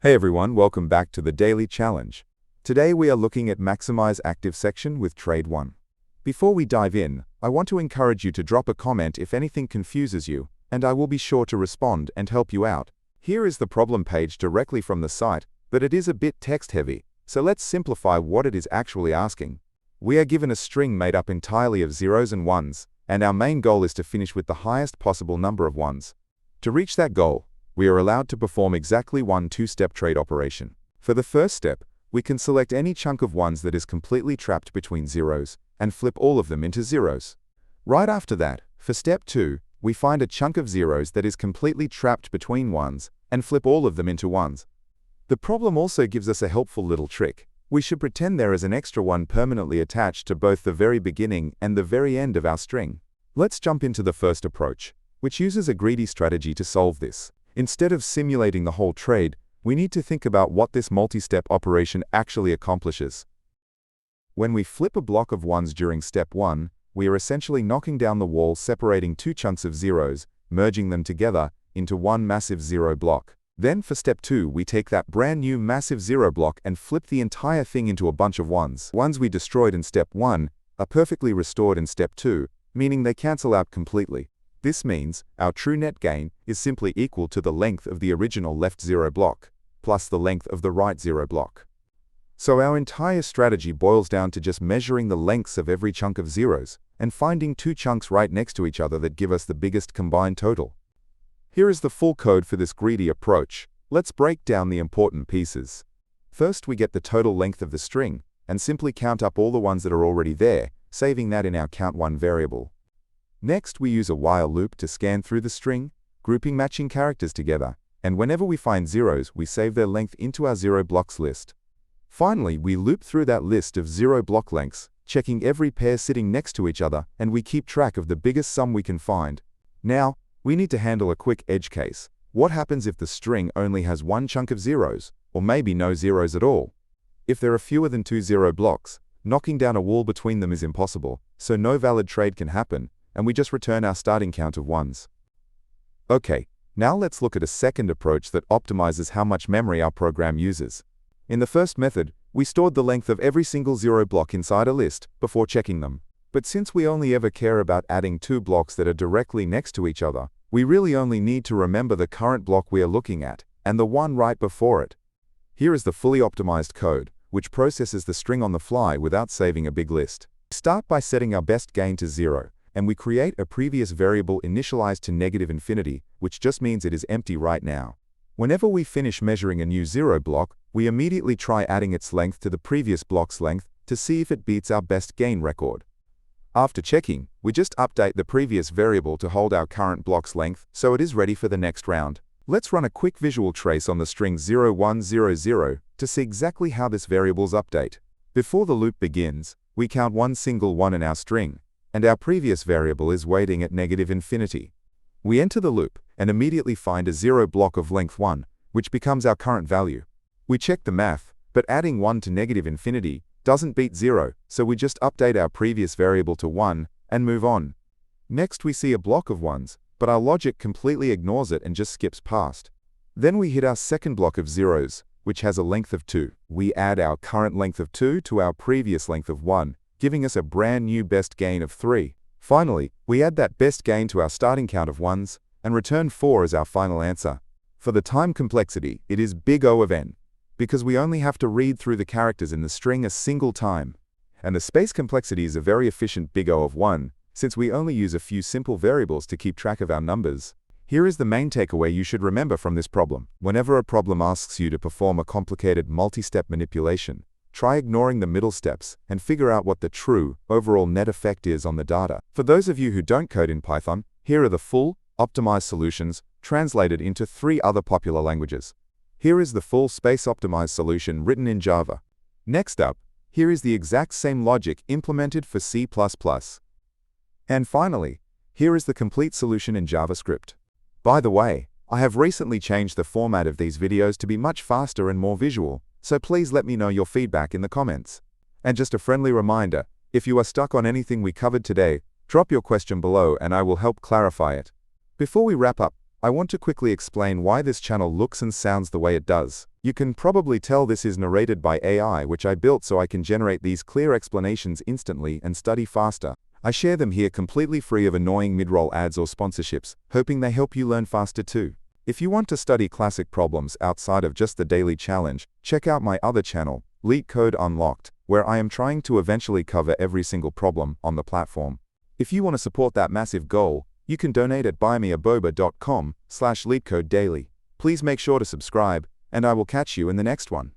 Hey everyone, welcome back to the Daily Challenge. Today we are looking at Maximize Active section with Trade 1. Before we dive in, I want to encourage you to drop a comment if anything confuses you, and I will be sure to respond and help you out. Here is the problem page directly from the site, but it is a bit text-heavy, so let's simplify what it is actually asking. We are given a string made up entirely of zeros and ones, and our main goal is to finish with the highest possible number of ones. To reach that goal, we are allowed to perform exactly one two-step trade operation. For the first step, we can select any chunk of ones that is completely trapped between zeros and flip all of them into zeros. Right after that, for step 2, we find a chunk of zeros that is completely trapped between ones and flip all of them into ones. The problem also gives us a helpful little trick. We should pretend there is an extra one permanently attached to both the very beginning and the very end of our string. Let's jump into the first approach, which uses a greedy strategy to solve this. Instead of simulating the whole trade, we need to think about what this multi-step operation actually accomplishes. When we flip a block of ones during step 1, we are essentially knocking down the wall separating two chunks of zeros, merging them together into one massive zero block. Then for step 2, we take that brand new massive zero block and flip the entire thing into a bunch of ones. Ones we destroyed in step 1 are perfectly restored in step 2, meaning they cancel out completely. This means our true net gain is simply equal to the length of the original left zero block, plus the length of the right zero block. So our entire strategy boils down to just measuring the lengths of every chunk of zeros, and finding two chunks right next to each other that give us the biggest combined total. Here is the full code for this greedy approach. Let's break down the important pieces. First, we get the total length of the string, and simply count up all the ones that are already there, saving that in our count1 variable. Next, we use a while loop to scan through the string, grouping matching characters together, and whenever we find zeros, we save their length into our zero blocks list. Finally, we loop through that list of zero block lengths, checking every pair sitting next to each other, and we keep track of the biggest sum we can find. Now, we need to handle a quick edge case. What happens if the string only has one chunk of zeros, or maybe no zeros at all? If there are fewer than two zero blocks, knocking down a wall between them is impossible, so no valid trade can happen, and we just return our starting count of ones. Okay, now let's look at a second approach that optimizes how much memory our program uses. In the first method, we stored the length of every single zero block inside a list before checking them. But since we only ever care about adding two blocks that are directly next to each other, we really only need to remember the current block we are looking at, and the one right before it. Here is the fully optimized code, which processes the string on the fly without saving a big list. Start by setting our best gain to 0. And we create a previous variable initialized to -infinity, which just means it is empty right now. Whenever we finish measuring a new zero block, we immediately try adding its length to the previous block's length to see if it beats our best gain record. After checking, we just update the previous variable to hold our current block's length so it is ready for the next round. Let's run a quick visual trace on the string 0100 to see exactly how this variable's update. Before the loop begins, we count one single one in our string, and our previous variable is waiting at -infinity. We enter the loop and immediately find a zero block of length 1, which becomes our current value. We check the math, but adding 1 to -infinity doesn't beat 0, so we just update our previous variable to 1 and move on. Next, we see a block of ones, but our logic completely ignores it and just skips past. Then we hit our second block of zeros, which has a length of 2. We add our current length of 2 to our previous length of 1, giving us a brand new best gain of 3. Finally, we add that best gain to our starting count of ones, and return 4 as our final answer. For the time complexity, it is big O of n, because we only have to read through the characters in the string a single time. And the space complexity is a very efficient big O of 1, since we only use a few simple variables to keep track of our numbers. Here is the main takeaway you should remember from this problem. Whenever a problem asks you to perform a complicated multi-step manipulation, try ignoring the middle steps and figure out what the true, overall net effect is on the data. For those of you who don't code in Python, here are the full, optimized solutions translated into 3 other popular languages. Here is the full space-optimized solution written in Java. Next up, here is the exact same logic implemented for C++. And finally, here is the complete solution in JavaScript. By the way, I have recently changed the format of these videos to be much faster and more visual, so please let me know your feedback in the comments. And just a friendly reminder, if you are stuck on anything we covered today, drop your question below and I will help clarify it. Before we wrap up, I want to quickly explain why this channel looks and sounds the way it does. You can probably tell this is narrated by AI, which I built so I can generate these clear explanations instantly and study faster. I share them here completely free of annoying mid-roll ads or sponsorships, hoping they help you learn faster too. If you want to study classic problems outside of just the daily challenge, check out my other channel, Leetcode Unlocked, where I am trying to eventually cover every single problem on the platform. If you want to support that massive goal, you can donate at buymeaboba.com/LeetCodeDaily. Please make sure to subscribe, and I will catch you in the next one.